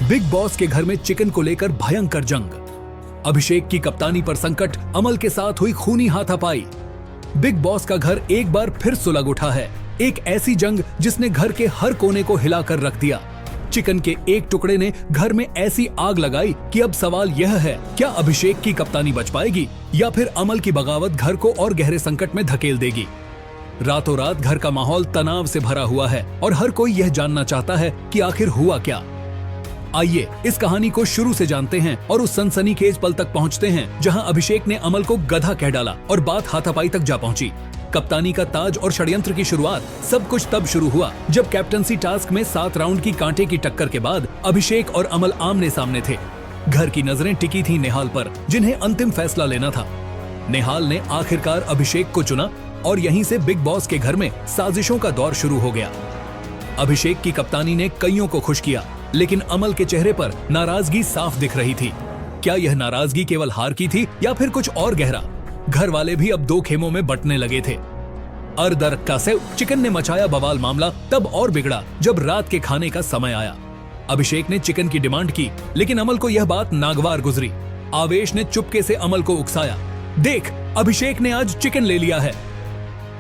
Big boss के घर में चिकन को लेकर भयंकर जंग। अभिषेक की कप्तानी पर संकट, अमल के साथ हुई खूनी हाथापाई। बिग बॉस का घर एक बार फिर सुलग उठा है। एक ऐसी जंग जिसने घर के हर कोने को हिलाकर रख दिया। चिकन के एक टुकड़े ने घर में ऐसी आग लगाई कि अब सवाल यह है, क्या अभिषेक की कप्तानी बच पाएगी या फिर अमल की बगावत घर को और गहरे संकट में धकेल देगी। रातों रात घर का माहौल तनाव से भरा हुआ है और हर कोई यह जानना चाहता है कि आखिर हुआ क्या। आइए इस कहानी को शुरू से जानते हैं और उस सनसनीखेज पल तक पहुंचते हैं जहां अभिषेक ने अमल को गधा कह डाला और बात हाथापाई तक जा पहुंची। कप्तानी का ताज और षड्यंत्र की शुरुआत सब कुछ तब शुरू हुआ जब कैप्टनसी टास्क में 7 राउंड की कांटे की टक्कर के बाद अभिषेक और अमल आमने सामने थे। घर की नजरें टिकी थी नेहाल पर, जिन्हें अंतिम फैसला लेना था। नेहाल ने आखिरकार अभिषेक को चुना और यहीं से बिग बॉस के घर में साजिशों का दौर शुरू हो गया। अभिषेक की कप्तानी ने कईयों को खुश किया, लेकिन अमल के चेहरे पर नाराजगी साफ दिख रही थी। क्या यह नाराजगी केवल हार की थी या फिर कुछ और गहरा? घर वाले भी अब दो खेमों में बंटने लगे थे। अर्धरक्का से चिकन ने मचाया बवाल। मामला तब और बिगड़ा जब रात के खाने का समय आया। अभिषेक ने चिकन की डिमांड की, लेकिन अमल को यह बात नागवार गुजरी। आवेश ने चुपके से अमल को उकसाया, देख अभिषेक ने आज चिकन ले लिया है।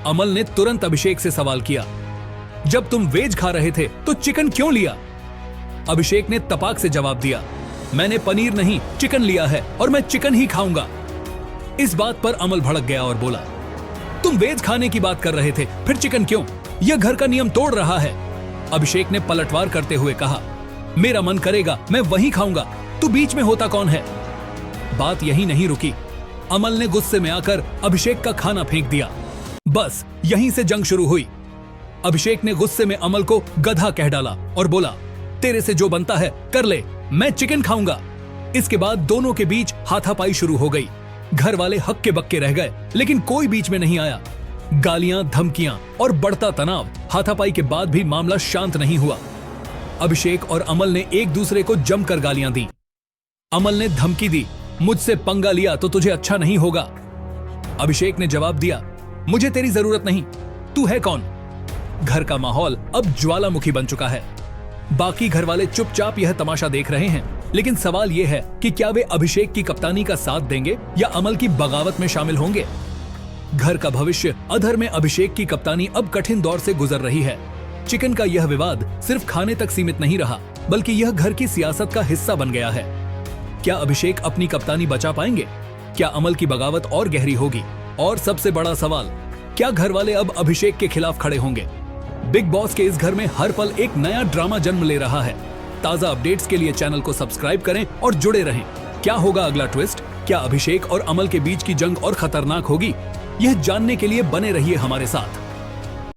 अमल ने तुरंत अभिषेक से सवाल किया, जब तुम वेज खा रहे थे तो चिकन क्यों लिया? अभिषेक ने तपाक से जवाब दिया, मैंने पनीर नहीं चिकन लिया है और मैं चिकन ही खाऊंगा। इस बात पर अमल भड़क गया और बोला, तुम वेज खाने की बात कर रहे थे, फिर चिकन क्यों? यह घर का नियम तोड़ रहा है। अभिषेक ने पलटवार करते हुए कहा, मेरा मन करेगा मैं वहीं खाऊंगा, तू बीच में होता कौन है? बात यहीं नहीं रुकी। अमल ने गुस्से में आकर अभिषेक का खाना फेंक दिया। बस यहीं से जंग शुरू हुई। अभिषेक ने गुस्से में अमल को गधा कह डाला और बोला, तेरे से जो बनता है कर ले, मैं चिकन खाऊंगा। इसके बाद दोनों के बीच हाथापाई शुरू हो गई। घर वाले हक्के बक्के रह गए, लेकिन कोई बीच में नहीं आया। गालियां, धमकियां और बढ़ता तनाव। हाथापाई के बाद भी मामला शांत नहीं हुआ। अभिषेक और अमल ने एक दूसरे को जमकर गालियां दी। अमल ने धमकी दी, मुझसे पंगा लिया तो तुझे अच्छा नहीं होगा। अभिषेक ने जवाब दिया, मुझे तेरी जरूरत नहीं, तू है कौन? घर का माहौल अब ज्वालामुखी बन चुका है। बाकी घर वाले चुपचाप यह तमाशा देख रहे हैं, लेकिन सवाल यह है कि क्या वे अभिषेक की कप्तानी का साथ देंगे या अमल की बगावत में शामिल होंगे। घर का भविष्य अधर में अभिषेक की कप्तानी अब कठिन दौर से गुजर रही है। चिकन का यह विवाद सिर्फ खाने तक सीमित नहीं रहा, बल्कि यह घर की सियासत का हिस्सा बन गया है। क्या अभिषेक अपनी कप्तानी बचा पाएंगे? क्या अमल की बगावत और गहरी होगी? और सबसे बड़ा सवाल, क्या घर वाले अब अभिषेक के खिलाफ खड़े होंगे? बिग बॉस के इस घर में हर पल एक नया ड्रामा जन्म ले रहा है। ताजा अपडेट्स के लिए चैनल को सब्सक्राइब करें और जुड़े रहें। क्या होगा अगला ट्विस्ट? क्या अभिषेक और अमल के बीच की जंग और खतरनाक होगी? यह जानने के लिए बने रहिए हमारे साथ।